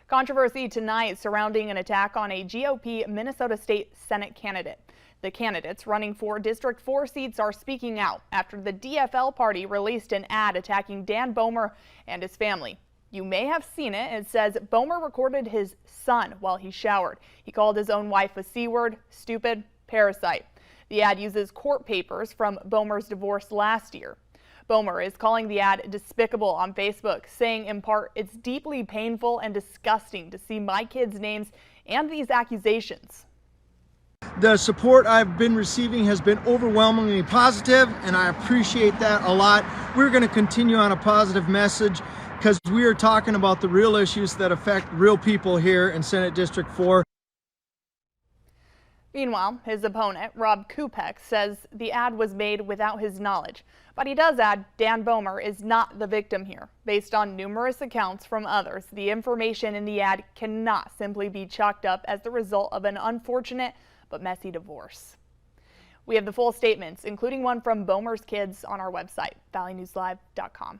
Controversy tonight surrounding an attack on a GOP Minnesota State Senate candidate. The candidates running for District 4 seats are speaking out after the DFL party released an ad attacking Dan Bohmer and his family. You may have seen it. It says Bohmer recorded his son while he showered. He called his own wife a C-word, stupid, parasite. The ad uses court papers from Bohmer's divorce last year. Bohmer is calling the ad despicable on Facebook, saying in part, "It's deeply painful and disgusting to see my kids' names and these accusations." The support I've been receiving has been overwhelmingly positive, and I appreciate that a lot. We're going to continue on a positive message because we are talking about the real issues that affect real people here in Senate District 4. Meanwhile, his opponent, Rob Kupek, says the ad was made without his knowledge. But he does add Dan Bohmer is not the victim here. Based on numerous accounts from others, the information in the ad cannot simply be chalked up as the result of an unfortunate but messy divorce. We have the full statements, including one from Bohmer's kids, on our website, valleynewslive.com.